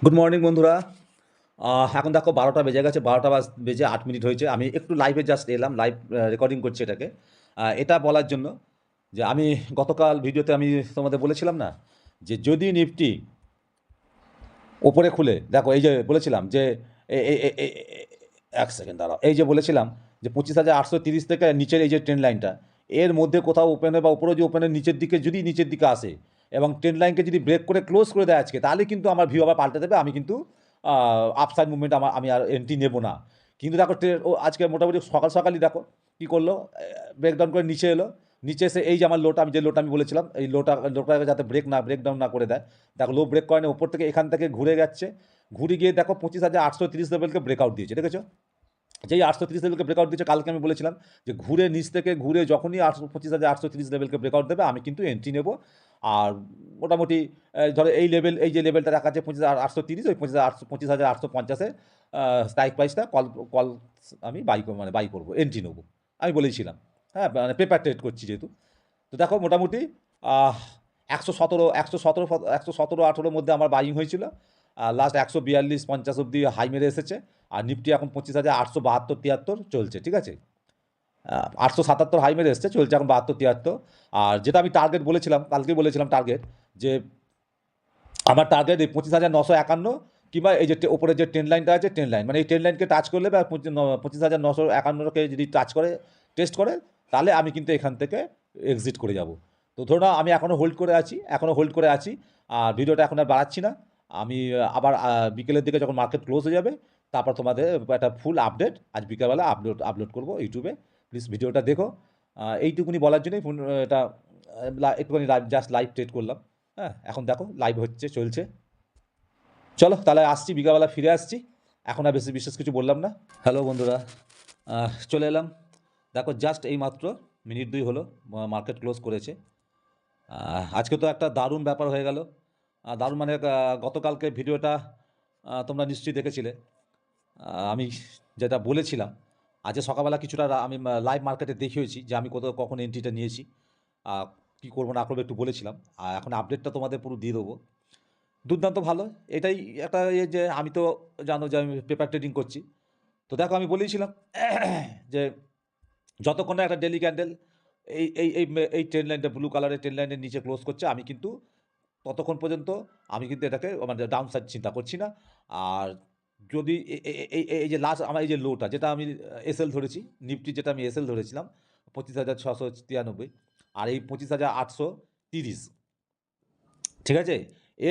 Good morning বন্ধুরা। এখন দেখো ১২টা বেজে গেছে, ১২টা বেজে ৮ মিনিট হয়েছে। আমি একটু লাইভে জাস্ট এলাম, লাইভ রেকর্ডিং করছি এটাকে। এটা বলার জন্য যে আমি গতকাল ভিডিওতে আমি তোমাদের বলেছিলাম না, যে যদি নিফটি ওপরে খুলে দেখো, এই যে বলেছিলাম যে এক সেকেন্ড দাঁড়াও, এই যে বলেছিলাম যে ২৫,৮৩০ থেকে নিচের এই যে ট্রেন্ড লাইনটা, এর মধ্যে কোথাও ওপেনে বা উপরে যে ওপেনের নিচের দিকে যদি নিচের দিকে আসে এবং ট্রেন্ড লাইনকে যদি ব্রেক করে ক্লোজ করে দেয় আজকে, তাহলে কিন্তু আমার ভিউ আবার পাল্টে দেবে। আমি কিন্তু আপসাইড মুভমেন্ট আমি আর এন্ট্রি নেব না। কিন্তু দেখো আজকে মোটামুটি সকাল সকালই দেখো কী করলো, ব্রেকডাউন করে নিচে এলো। নিচে এসে এই যে আমার লোটা, আমি যে লোটা আমি বলেছিলাম, এই লোটাকে যাতে ব্রেকডাউন না করে দেয়, দেখো লো ব্রেক করে ওপর থেকে এখান থেকে ঘুরে যাচ্ছে, ঘুরে গিয়ে দেখো ২৫,৮৩০ লেভেলকে ব্রেকআউট দিয়েছে, দেখেছো? যেই ৮৩০ লেভেলকে ব্রেকআউট দিয়েছে, কালকে আমি বলেছিলাম যে ঘুরে নিচ থেকে ঘুরে যখনই ২৫,৮৩০ লেভেলকে ব্রেকআউট দেবে, আমি কিন্তু এন্ট্রি নেব। আর মোটামুটি ধরো এই লেভেল, এই যে লেভেলটা দেখা যাচ্ছে ২৫,৮৩০, ওই ২৫,৮৫০-এ স্ট্রাইক প্রাইসটা কল কল আমি বাই করবো, এন্ট্রি নেবো, আমি বলেছিলাম। হ্যাঁ, মানে পেপার ট্রেড করছি যেহেতু। তো দেখো মোটামুটি ১১৭ মধ্যে আমার বাইং হয়েছিল, লাস্ট ১৪২-৫০ অব্দি হাই মেরে এসেছে। আর নিফটি এখন ২৫,৮৭২-৭৩ চলছে, ঠিক আছে? ৮৭৭ হাই মেরে এসছে, চলছে এখন ৭২-৭৩। আর যেটা আমি টার্গেট বলেছিলাম, কালকেই বলেছিলাম টার্গেট, যে আমার টার্গেট এই ২৫,৯৫১, কিংবা এই যে ওপরে যে ট্রেন লাইনটা আছে, ট্রেন লাইন মানে এই ট্রেন লাইনকে টাচ করলে বা ২৫,৯৫১কে যদি টাচ করে, টেস্ট করে, তাহলে আমি কিন্তু এখান থেকে এক্সিট করে যাব। তো ধরো না, আমি এখনও হোল্ড করে আছি। আর ভিডিওটা এখন আর বাড়াচ্ছি না। আমি আবার বিকেলের দিকে যখন মার্কেট ক্লোজ হয়ে যাবে, তারপর তোমাদের একটা ফুল আপডেট আজ বিকেলবেলা আপলোড করবো ইউটিউবে। প্লিজ ভিডিওটা দেখো। এইটুকুনি বলার জন্যই এটা একটুখানি জাস্ট লাইভ ট্রেড করলাম। হ্যাঁ, এখন দেখো লাইভ হচ্ছে, চলছে। চলো তাহলে আসছি, বিকালবেলা ফিরে আসছি। এখন আর বেশি বিশেষ কিছু বললাম না। হ্যালো বন্ধুরা, চলে এলাম। দেখো জাস্ট এই মাত্র মিনিট ২ হলো মার্কেট ক্লোজ করেছে। আজকে তো একটা দারুণ ব্যাপার হয়ে গেল। দারুণ মানে গতকালকে ভিডিওটা তোমরা নিশ্চয়ই দেখেছিলে। আমি যেটা বলেছিলাম, আজকে সকালবেলা কিছুটা আমি লাইভ মার্কেটে দেখিয়েছি যে আমি কখন এন্ট্রিটা নিয়েছি, কী করবো না করবো একটু বলেছিলাম। আর এখন আপডেটটা তোমাদের পুরো দিয়ে দেবো। দুর্দান্ত ভালো। এটাই একটা যে আমি তো জানো যে আমি পেপার ট্রেডিং করছি। তো দেখো আমি বলেইছিলাম যে যতক্ষণ না একটা ডেইলি ক্যান্ডেল এই এই এই এই ট্রেন লাইনটা, ব্লু কালারের ট্রেন লাইনের নিচে ক্লোজ করছে, আমি কিন্তু ততক্ষণ পর্যন্ত আমি কিন্তু এটাকে মানে ডাউন সাইড চিন্তা করছি না। আর যদি এই যে লাস্ট আমার এই যে লোটা, যেটা আমি এসএল ধরেছি, নিফটি যেটা আমি এসএল ধরেছিলাম ২৫,৬৯৩, আর এই ২৫,৮৩০, ঠিক আছে?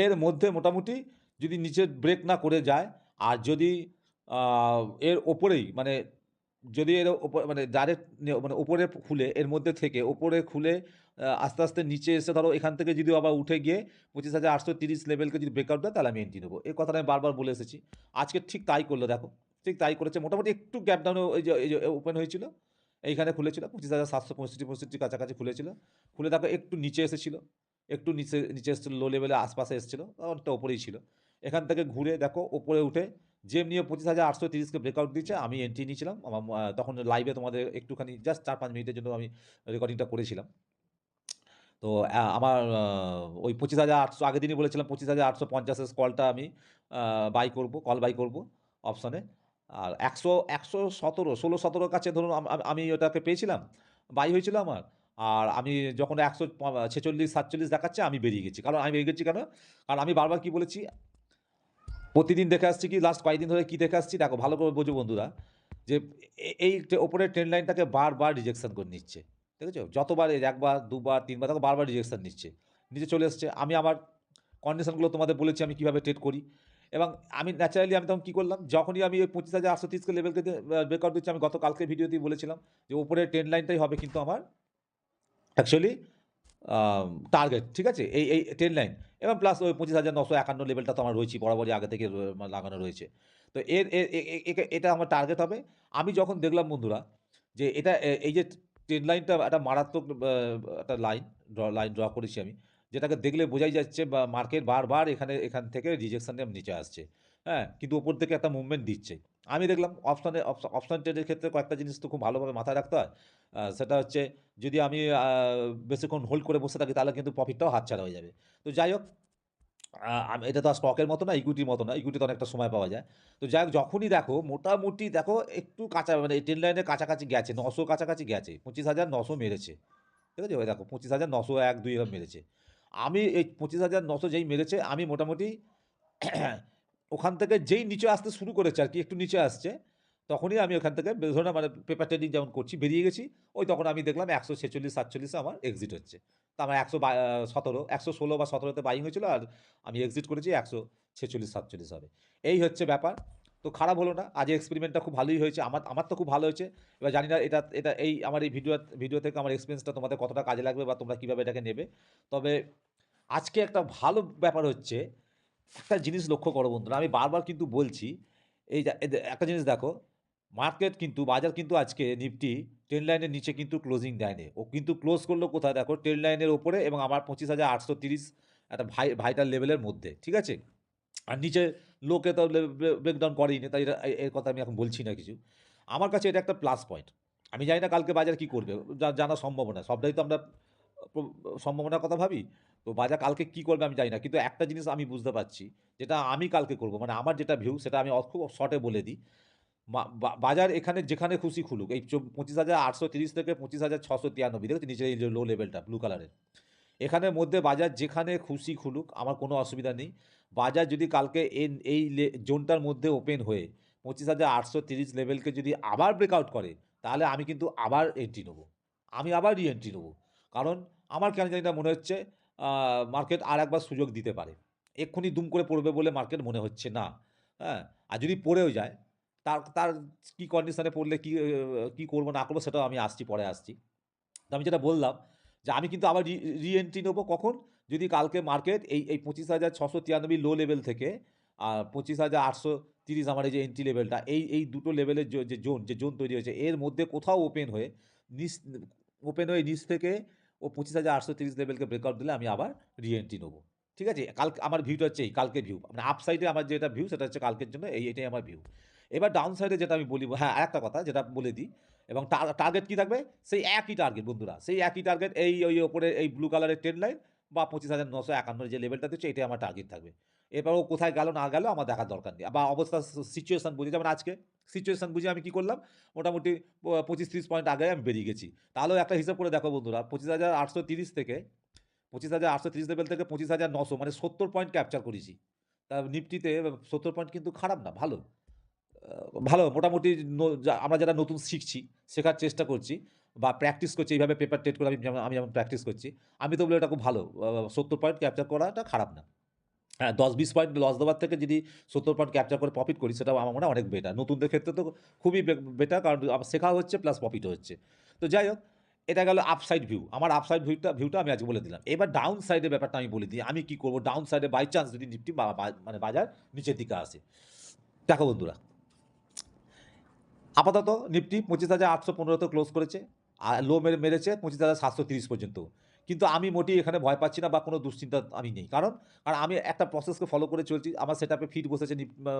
এর মধ্যে মোটামুটি যদি নিচে ব্রেক না করে যায়, আর যদি আ এর ওপরেই মানে যদি এর মানে ডাইরেক্ট মানে ওপরে খুলে, এর মধ্যে থেকে ওপরে খুলে আস্তে, আস্তে নিচে এসে ধরো এখান থেকে যদি আবার উঠে গিয়ে ২৫,৮৩০ লেভেলকে যদি ব্রেকআউট দেয়, তাহলে আমি এন্ট্রি নেবো। এই কথাটা আমি বারবার বলে এসেছি। আজকে ঠিক তাই করলো দেখো। ঠিক তাই করেছে। মোটামুটি একটু গ্যাপ ডাউনে এই যে ওপেন হয়েছিল। এইখানে খুলেছিল ২৫,৭৬৫-৬৫ কাছাকাছি খুলেছিল। খুলে দেখো একটু নিচে এসেছিল। একটু নিচে এসেছিল, লো লেভেলে আশপাশে এসেছিল। অনেকটা ওপরেই ছিল। এখান থেকে ঘুরে দেখো ওপরে উঠে যেমনি ২৫,৮৩০ কে ব্রেকআউট দিয়েছে, আমি এন্ট্রি নিয়েছিলাম। আমার তখন লাইভে তোমাদের একটুখানি জাস্ট ৪-৫ মিনিটের জন্য আমি রেকর্ডিংটা করেছিলাম। তো আমার ওই ২৫,৮০০ আগের দিনই বলেছিলাম, ২৫,৮৫০ এর কলটা আমি কল বাই করব অপশনে। আর ১১৭, ১৬-১৭ কাছে ধরুন আমি ওটাকে পেয়েছিলাম, বাই হয়েছিল আমার। আর আমি যখন ১৪৬-৪৭ দেখাচ্ছে, আমি বেরিয়ে গেছি। কারণ আমি বেরিয়ে গেছি কেন? কারণ আমি বারবার কি বলেছি, প্রতিদিন দেখে আসছি, কি লাস্ট কয়েকদিন ধরে কি দেখে আসছি, দেখো ভালো করে বোঝো বন্ধুরা, যে এই ওপরের ট্রেন্ড লাইনটাকে বারবার রিজেকশন করে নিচ্ছে। দেখেছো? যতবার এই ১ বার, ২ বার, ৩ বার দেখো বারবার রিজেকশন নিচ্ছে। নিচে চলে এসছে। আমি আমার কন্ডিশনগুলো তোমাদের বলেছি আমি কিভাবে ট্রেড করি। এবং আমি ন্যাচারালি আমি তখন কি করলাম, যখনই আমি ওই ২৫,৮৩০ কে লেভেলকে ব্রেকআউট দিচ্ছি, আমি গতকালকের ভিডিওতেই বলেছিলাম যে উপরের ট্রেন্ড লাইনটাই হবে কিন্তু আমার অ্যাকচুয়ালি টার্গেট, ঠিক আছে? এই ট্রেন লাইন এবং প্লাস ওই ২৫,৯৫১ লেভেলটা তো আমার রয়েছেই, বরাবরই আগে থেকে লাগানো রয়েছে। তো এর এ এ এ একে এটা আমার টার্গেট হবে। আমি যখন দেখলাম বন্ধুরা যে এটা এই যে ট্রেন লাইনটা একটা মারাত্মক একটা লাইন ড্র করেছি আমি। যেটাকে দেখলে বোঝাই যাচ্ছে বা মার্কেট বারবার এখান থেকে রিজেকশন নিয়ে নিচে আসছে। হ্যাঁ? কিন্তু উপর থেকে একটা মুভমেন্ট দিচ্ছে। আমি দেখলাম অপশন ট্রেডের ক্ষেত্রে কয়েকটা জিনিস তো খুব ভালোভাবে মাথায় রাখতে হয়। সেটা হচ্ছে, যদি আমি বেশিক্ষণ হোল্ড করে বসে থাকি, তাহলে কিন্তু প্রফিটটাও হাতছাড়া হয়ে যাবে। তো যাই হোক, এটা তো আর স্টকের মতো না, ইকুইটির মতো না। ইকুইটিতে অনেকটা সময় পাওয়া যায়। তো যাই হোক যখনই দেখো মোটামুটি দেখো একটু কাঁচা মানে ট্রেন লাইনের কাছাকাছি গেছে, ৯০০ কাছাকাছি গেছে। ২৫,৯০০ মেরেছে। ঠিক আছে? ওই দেখো ২৫,৯০০ ১, ২ এরকম মেরেছে। আমি এই ২৫,৯০০ যেই মেরেছে আমি মোটামুটি ওখান থেকে যেই নিচে আসতে শুরু করেছে আরকি, একটু নিচে আসছে, তখনই আমি ওখান থেকে ধরে নাও মানে পেপার ট্রেডিং যেমন করছি, বেরিয়ে গেছি। ওই তখন আমি দেখলাম ১৪৬-৪৭ এ আমার এক্সিট হচ্ছে। তো আমার ১১৭ ১১৬ বা ১৭ তে বাইং হয়েছিল আর আমি এক্সিট করেছি ১৪৬-৪৭ হবে। এই হচ্ছে ব্যাপার। তো খারাপ হলো না। আজ এক্সপেরিমেন্টটা খুব ভালোই হয়েছে। আমার তো খুব ভালো হয়েছে। এবার জানি না এটা এটা এই আমার এই ভিডিও থেকে আমার এক্সপেরিয়েন্সটা তোমাদের কতটা কাজে লাগবে বা তোমরা কিভাবে এটাকে নেবে। তবে আজকে একটা ভালো ব্যাপার হচ্ছে, একটা জিনিস লক্ষ্য করো বন্ধুরা, আমি বারবার কিন্তু বলছি, এই যে একটা জিনিস দেখো, মার্কেট কিন্তু বাজার কিন্তু আজকে নিফটি ট্রেন্ড লাইনের নিচে কিন্তু ক্লোজিং দেয়নি। ও কিন্তু ক্লোজ করলো কোথায় দেখো, ট্রেন্ড লাইনের ওপরে এবং আমার ২৫,৮৩০ একটা ভাইটাল লেভেলের মধ্যে। ঠিক আছে? আর নিচে লোকে তো ব্রেকডাউন করেই না, তাই এর কথা আমি এখন বলছি না কিছু। আমার কাছে এটা একটা প্লাস পয়েন্ট। আমি জানি না কালকে বাজার কি করবে, জানা সম্ভব না, সবটাই তো আমরা সম্ভাবনার কথা ভাবি। তো বাজার কালকে কি করবে আমি জানি না, কিন্তু একটা জিনিস আমি বুঝতে পারছি, যেটা আমি কালকে করব, মানে আমার যেটা ভিউ সেটা আমি খুব শর্টে বলে দিই। বাজার এখানে যেখানে খুশি খুলুক, এই ২৫,৮৩০ থেকে ২৫,৬৯৩, দেখেছি নিচে এই যে লো লেভেলটা ব্লু কালারের, এখানের মধ্যে বাজার যেখানে খুশি খুলুক আমার কোনো অসুবিধা নেই। বাজার যদি কালকে এই জোনটার মধ্যে ওপেন হয়ে ২৫,৮৩০ লেভেলকে যদি আবার ব্রেকআউট করে, তাহলে আমি কিন্তু আবার এন্ট্রি নেবো। আমি আবার রি-এন্ট্রি নেবো। কারণ আমার কেন জানি না মনে হচ্ছে মার্কেট আরেকবার সুযোগ দিতে পারে। এক্ষুনি দুম করে পড়বে বলে মার্কেট মনে হচ্ছে না। হ্যাঁ? আর যদি পড়েও যায়, তার তার কি কন্ডিশনে পড়লে কি করব না করব সেটাও আমি আসছি, পরে আসছি। তো আমি যেটা বললাম যে আমি কিন্তু আবার রি-এন্ট্রি নেবো কখন? যদি কালকে মার্কেট এই ২৫,৬৯৩ লো লেভেল থেকে ২৫,৮৩০ আমার এই যে এন্ট্রি লেভেলটা, এই দুটো লেভেলের যে জোন তৈরি হয়েছে, এর মধ্যে কোথাও ওপেন হয়ে নিচ নিচ থেকে ও ২৫,৮৩০ লেভেলকে ব্রেকআউট দিলে আমি আবার রি-এন্ট্রি নেবো। ঠিক আছে? কালকে আমার ভিউটা হচ্ছে এই, কালকের ভিউ। মানে আপ সাইডে আমার যেটা ভিউ সেটা হচ্ছে কালকের জন্য এটাই আমার ভিউ। এবার ডাউন সাইডে যেটা আমি বলি, হ্যাঁ, আরেকটা কথা যেটা বলে দিই, এবং টার্গেট কি থাকবে? সেই একই টার্গেট বন্ধুরা। সেই একই টার্গেট, ওই ওপরে এই ব্লু কালারের ট্রেন্ড লাইন বা ২৫,৯৫১ যে লেভেলটা দিচ্ছে, এটাই আমার টার্গেট থাকবে। এবার ও কোথায় গেল না গেল আমার দেখার দরকার নেই। বা অবস্থা সিচুয়েশন বুঝে, যেমন আজকে সিচুয়েশন বুঝে আমি কি করলাম? মোটামুটি ২৫-৩০ পয়েন্ট আগে আমি বেরিয়ে গেছি। তাহলেও একটা হিসাব করে দেখো বন্ধুরা, ২৫,৮৩০ থেকে ২৫,৮৩০ লেভেল থেকে ২৫,৯০০ মানে ৭০ পয়েন্ট ক্যাপচার করেছি। তা নিফটিতে ৭০ পয়েন্ট কিন্তু খারাপ না, ভালো। ভালো মোটামুটি, আমরা যারা নতুন শিখছি, শেখার চেষ্টা করছি বা প্র্যাকটিস করছি এইভাবে পেপার ট্রেড করে, আমি যেমন প্র্যাকটিস করছি, আমি তো বলি এটা খুব ভালো। ৭০ পয়েন্ট ক্যাপচার করাটা খারাপ না। হ্যাঁ, ১০-২০ পয়েন্ট লস দেওয়ার থেকে যদি ৭০ পয়েন্ট ক্যাপচার করে প্রফিট করি, সেটাও আমার মনে হয় অনেক বেটার। নতুনদের ক্ষেত্রে তো খুবই বেটার, কারণ আমার শেখা হচ্ছে প্লাস প্রফিটও হচ্ছে। তো যাই হোক, এটা গেল আপসাইড ভিউ। আমার আপসাইড ভিউটা আমি আজকে বলে দিলাম। এবার ডাউন সাইডের ব্যাপারটা আমি বলে দিই। আমি কি করব ডাউন সাইডে বাই চান্স যদি নিফটি মানে বাজার নিচের দিকে আসে। দেখো বন্ধুরা, আপাতত নিফটি ২৫,৮১৫ তে ক্লোজ করেছে। আর লো মেরেছে ২৫,৭৩০ পর্যন্ত। কিন্তু আমি মোটেই এখানে ভয় পাচ্ছি না বা কোনো দুশ্চিন্তা আমি নেই। কারণ আমি একটা প্রসেসকে ফলো করে চলছি। আমার সেটআপে ফিট বসেছে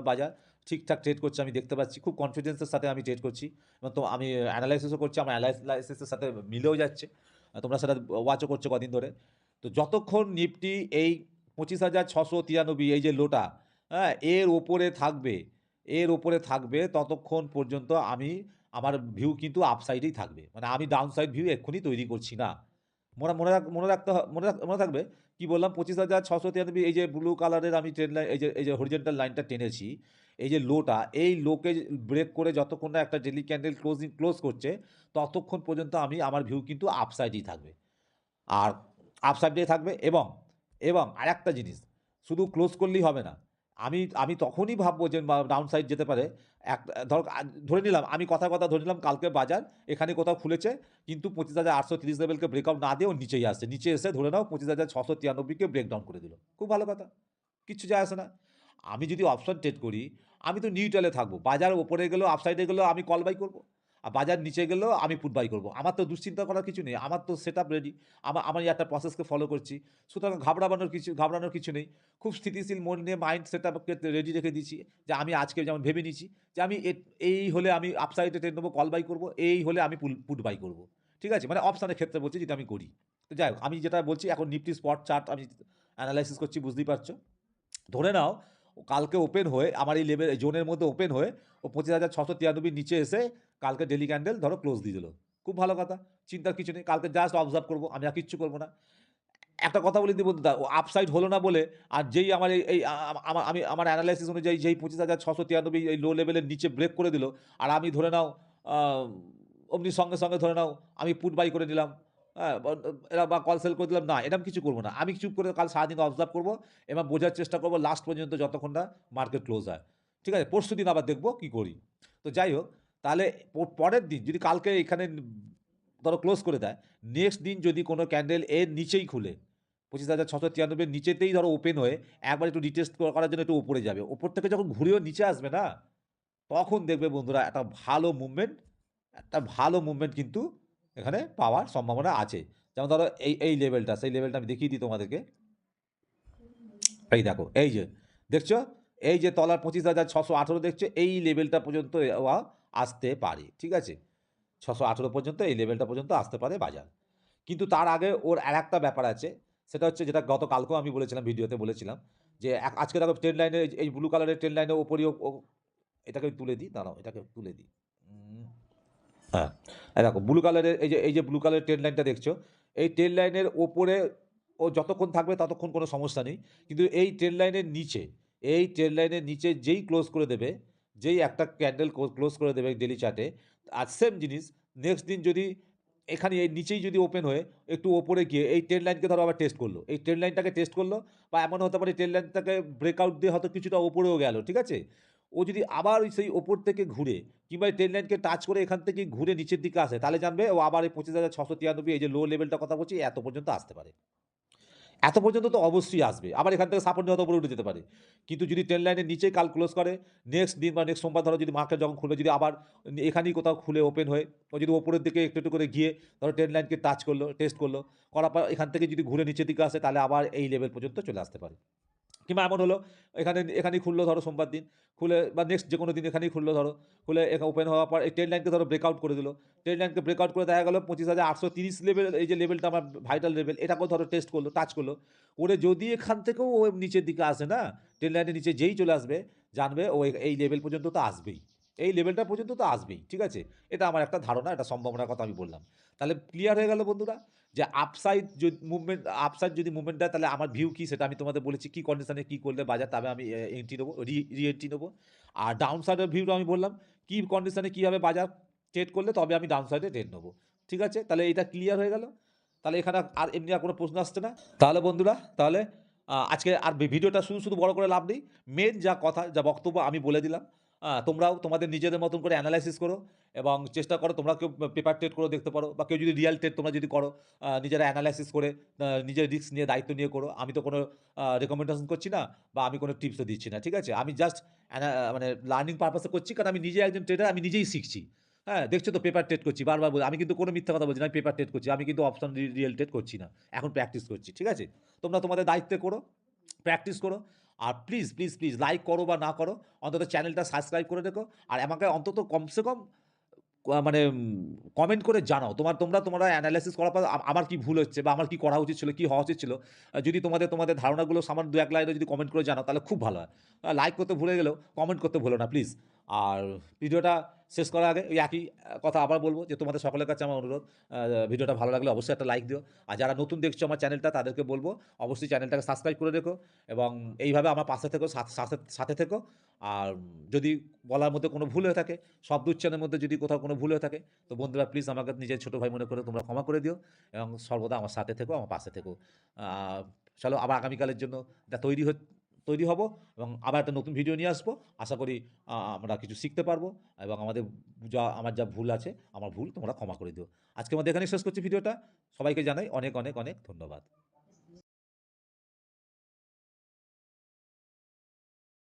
বাজার। ঠিকঠাক ট্রেড করছে আমি দেখতে পাচ্ছি। খুব কনফিডেন্সের সাথে আমি ট্রেড করছি। এবং তো আমি এনালাইসিসও করছি। আমার এনালাইসিসের সাথে মিলেও যাচ্ছে। তোমরা সেটা ওয়াচও করছো কদিন ধরে। তো যতক্ষণ নিফটি এই ২৫,৬৯৩ এই যে লোটা, হ্যাঁ? এর ওপরে থাকবে ততক্ষণ পর্যন্ত আমার ভিউ কিন্তু আপসাইডেই থাকবে। মানে আমি ডাউনসাইড ভিউ এক্ষুনি তৈরি করছি না। মনে রাখতে মনে থাকবে কি বললাম? ২৫,৬৯৩ এই যে ব্লু কালারের আমি ট্রেন লাইন, এই যে হরিজন্টাল লাইনটা টেনেছি, এই যে লোটা, এই লোকে ব্রেক করে যতক্ষণ না একটা ডেইলি ক্যান্ডেল ক্লোজ করছে, ততক্ষণ পর্যন্ত আমার ভিউ কিন্তু আপসাইডেই থাকবে। আর আপসাইডে থাকবে, এবং আরেকটা জিনিস, শুধু ক্লোজ করলেই হবে না। আমি তখনই ভাববো যে ডাউন সাইড যেতে পারে। এক ধরে নিলাম, আমি কথার কথা ধরে নিলাম কালকে বাজার এখানে কোথাও খুলেছে, কিন্তু ২৫,৮৩০ লেভেলকে ব্রেকআউট না দিয়ে ও নিচেই আসছে। নিচে এসে ধরে নাও ২৫,৬৯৩কে ব্রেকডাউন করে দিল। খুব ভালো কথা। কিচ্ছু যায় আসে না। আমি যদি অপশন ট্রেড করি, আমি তো নিউট্রালে থাকবো। বাজার ওপরে গেলেও, আপসাইডে গেলেও আমি কল বাই করব। আর বাজার নিচে গেলেও আমি পুট বাই করব। আমার তো দুশ্চিন্তা করার কিছু নেই। আমার তো সেটআপ রেডি। আমি একটা প্রসেসকে ফলো করছি। সুতরাং ঘাবড়ানোর কিছু নেই। খুব স্থিতিশীল মন নিয়ে মাইন্ড সেটআপকে রেডি রেখে দিয়েছি, যে আমি আজকে যেমন ভেবে নিয়েছি যে আমি এই হলে আমি আপসাইডে ট্রেড নেবো, কল বাই করব। এই হলে আমি পুট বাই করব। ঠিক আছে? মানে অপশনের ক্ষেত্রে বলছি, যেটা আমি করি। তো যাই হোক, আমি যেটা বলছি এখন নিফটি স্পট চার্ট আমি অ্যানালাইসিস করছি, বুঝতেই পারছো। ধরে নাও কালকে ওপেন হয়ে আমার এই লেভেল জোনের মধ্যে ওপেন হয়ে ও 25,693 নিচে এসে কালকে ডেলি ক্যান্ডেল ধরো ক্লোজ দিয়ে দিল, খুব ভালো কথা, চিন্তার কিছু নেই, কালকে জাস্ট অবজার্ভ করবো, আমি আর কিচ্ছু করবো না। একটা কথা বলে দিই বন্ধুরা, ও আপসাইড হলো না বলে আর যেই আমার এই আমি আমার অ্যানালাইসিস অনুযায়ী যেই 25,693 এই লো লেভেলের নিচে ব্রেক করে দিল, আর আমি ধরে নাও অমনি সঙ্গে সঙ্গে ধরে নাও আমি পুট বাই করে নিলাম, হ্যাঁ, এরা বা কল সেল করে দিলাম, না এরকম কিছু করবো না, আমি চুপ করে কাল সারাদিন অবজার্ভ করবো এবং বোঝার চেষ্টা করবো লাস্ট পর্যন্ত যতক্ষণ না মার্কেট ক্লোজ হয়, ঠিক আছে, পরশু দিন আবার দেখবো কি করি। তো যাই হোক, তাহলে পরের দিন যদি কালকে এখানে ধরো ক্লোজ করে দেয়, নেক্সট দিন যদি কোনো ক্যান্ডেল এর নিচেই খুলে 25,693 নিচেতেই ধরো ওপেন হয়ে একবার একটু রিটেস্ট করার জন্য একটু উপরে যাবে, ওপর থেকে যখন ঘুরেও নিচে আসবে না, তখন দেখবে বন্ধুরা একটা ভালো মুভমেন্ট কিন্তু এখানে পাওয়ার সম্ভাবনা আছে। যেমন ধরো এই লেভেলটা, সেই লেভেলটা আমি দেখিয়ে দিই তোমাদেরকে। এই দেখো, এই যে দেখছো, এই যে তলার 25,618 দেখছো, এই লেভেলটা পর্যন্ত আসতে পারে, ঠিক আছে, 618 পর্যন্ত এই লেভেলটা পর্যন্ত আসতে পারে বাজার। কিন্তু তার আগে ওর আর একটা ব্যাপার আছে, সেটা হচ্ছে যেটা গতকালকেও আমি বলেছিলাম, ভিডিওতে বলেছিলাম, যে আজকে দেখো ট্রেন লাইনে, এই ব্লু কালারের ট্রেন লাইনের ওপরেও এটাকে তুলে দিই, দাঁড়াও এটাকে তুলে দিই, হ্যাঁ, এই দেখো ব্লু কালারের এই যে ব্লু কালারের ট্রেন লাইনটা দেখছো, এই ট্রেন লাইনের ওপরে ও যতক্ষণ থাকবে ততক্ষণ কোনো সমস্যা নেই, কিন্তু এই ট্রেন লাইনের নিচে যেই ক্লোজ করে দেবে, যেই একটা ক্যান্ডেল ক্লোজ করে দেবে ডেলি চার্টে, আর সেম জিনিস নেক্সট দিন যদি এখানে এই নিচেই যদি ওপেন হয়ে একটু ওপরে গিয়ে এই ট্রেন লাইনকে ধরো আবার টেস্ট করলো, এই ট্রেন লাইনটাকে টেস্ট করলো, বা এমন হতে পারে ট্রেন লাইনটাকে ব্রেকআউট দিয়ে হয়তো কিছুটা ওপরেও গেল, ঠিক আছে, ও যদি আবার ওই সেই ওপর থেকে ঘুরে কিংবা এই ট্রেন লাইনকে টাচ করে এখান থেকে ঘুরে নিচের দিকে আসে, তাহলে জানবে ও আবার এই 25,693 এই যে লো লেভেলটা কথা বলছি এত পর্যন্ত আসতে পারে, এত পর্যন্ত তো অবশ্যই আসবে, আবার এখান থেকে সাপোর্ট নিয়ে হয়তো উপরে উঠে যেতে পারে। কিন্তু যদি ট্রেন লাইনের নিচেই কাল ক্লোজ করে, নেক্সট দিন বা নেক্সট সোমবার ধরো যদি মার্কেট যখন খুলবে, যদি আবার এখানেই কোথাও খুলে ওপেন হয়ে ও যদি ওপরের দিকে একটু একটু করে গিয়ে ধরো ট্রেন লাইনকে টাচ করলো, টেস্ট করলো, করার পর এখান থেকে যদি ঘুরে নিচের দিকে আসে, তাহলে আবার এই লেভেল পর্যন্ত চলে আসতে পারে। কিংবা এমন হলো এখানেই খুললো ধরো সোমবার দিন, খুলে বা নেক্সট যে কোনো দিন এখানেই খুললো ধরো, খুলে ওপেন হওয়ার পর এই ট্রেন লাইনকে ধরো ব্রেকআউট করে দিল, ট্রেন লাইনকে ব্রেকআউট করে দেখা গেলো 25,830 লেভেল, এই যে লেভেলটা আমার ভাইটাল লেভেল, এটাকেও ধরো টেস্ট করলো, টাচ করলো, ওরে যদি এখান থেকেও ও নিচের দিকে আসে না, ট্রেন লাইনের নিচে যেই চলে আসবে, জানবে ও এই লেভেল পর্যন্ত তো আসবেই, এই লেভেলটা পর্যন্ত তো আসবেই, ঠিক আছে, এটা আমার একটা ধারণা, এটা সম্ভাবনার কথা আমি বললাম। তাহলে ক্লিয়ার হয়ে গেল বন্ধুরা, যে আপসাইড যদি মুভমেন্ট দেয়, তাহলে আমার ভিউ কি সেটা আমি তোমাদের বলেছি, কি কন্ডিশনে কি করলে বাজার, তবে আমি এন্ট্রি নেবো, রি এন্ট্রি নেবো। আর ডাউন সাইডের ভিউটা আমি বললাম, কি কন্ডিশনে কীভাবে বাজার ট্রেড করলে তবে আমি ডাউন সাইডে ট্রেড নেবো, ঠিক আছে, তাহলে এটা ক্লিয়ার হয়ে গেল। তাহলে এখানে আর এমনি আর কোনো প্রশ্ন আসছে না। তাহলে বন্ধুরা, তাহলে আজকে আর ভিডিওটা শুধু শুধু বড় করে লাভ নেই, মেন যা কথা যা বক্তব্য আমি বলে দিলাম, তোমরাও তোমাদের নিজেদের মতন করে অ্যানালাইসিস করো এবং চেষ্টা করো, তোমরা কেউ পেপার ট্রেড করে দেখতে পারো, বা কেউ যদি রিয়েল ট্রেড তোমরা যদি করো, নিজেরা অ্যানালাইসিস করে নিজের রিস্ক নিয়ে দায়িত্ব নিয়ে করো, আমি তো কোনো রেকমেন্ডেশন করছি না, বা আমি কোনো টিপসও দিচ্ছি না, ঠিক আছে, আমি জাস্ট মানে লার্নিং পারপাসে করছি, কারণ আমি নিজে একজন ট্রেডার, আমি নিজেই শিখছি। হ্যাঁ, দেখছো তো পেপার ট্রেড করছি, বারবার বলি, আমি কিন্তু কোনো মিথ্যা কথা বলছি না, আমি পেপার ট্রেড করছি, আমি কিন্তু অপশন রিয়েল ট্রেড করছি না, এখন প্র্যাকটিস করছি, ঠিক আছে, তোমরা তোমাদের দায়িত্বে করো, প্র্যাকটিস করো, আর প্লিজ প্লিজ প্লিজ লাইক করো বা না করো, অন্তত চ্যানেলটা সাবস্ক্রাইব করে রেখো, আর আমাকে অন্তত কমসে কম মানে কমেন্ট করে জানাও, তোমরা অ্যানালাইসিস করার পর আমার কি ভুল হচ্ছে, বা আমার কি করা উচিত ছিল, কি হওয়া উচিত ছিল, যদি তোমাদের ধারণাগুলো সামান্য দু এক লাইনে যদি কমেন্ট করে জানাও, তাহলে খুব ভালো হয়। লাইক করতে ভুলে গেলেও কমেন্ট করতে ভুলো না প্লিজ। আর ভিডিওটা শেষ করার আগে ওই একই কথা আবার বলবো, যে তোমাদের সকলের কাছে আমার অনুরোধ, ভিডিওটা ভালো লাগলে অবশ্যই একটা লাইক দিও, আর যারা নতুন দেখছো আমার চ্যানেলটা, তাদেরকে বলবো অবশ্যই চ্যানেলটাকে সাবস্ক্রাইব করে রেখো, এবং এইভাবে আমার পাশে থেকো, সাথে থেকো। আর যদি বলার মধ্যে কোনো ভুল হয়ে থাকে, শব্দ উচ্চারণের মধ্যে যদি কোথাও কোনো ভুল হয়ে থাকে, তো বন্ধুরা প্লিজ আমাকে নিজের ছোটো ভাই মনে করে তোমরা ক্ষমা করে দিও, এবং সর্বদা আমার সাথে থেকো, আমার পাশে থেকো। চলো আবার আগামীকালের জন্য তৈরি হব, এবং আবার একটা নতুন ভিডিও নিয়ে আসবো, আশা করি আমরা কিছু শিখতে পারবো, এবং আমার যা ভুল আছে, আমার ভুল তোমরা ক্ষমা করে দিও। আজকে আমাদের এখানেই শেষ করছি ভিডিওটা, সবাইকে জানাই অনেক অনেক অনেক ধন্যবাদ।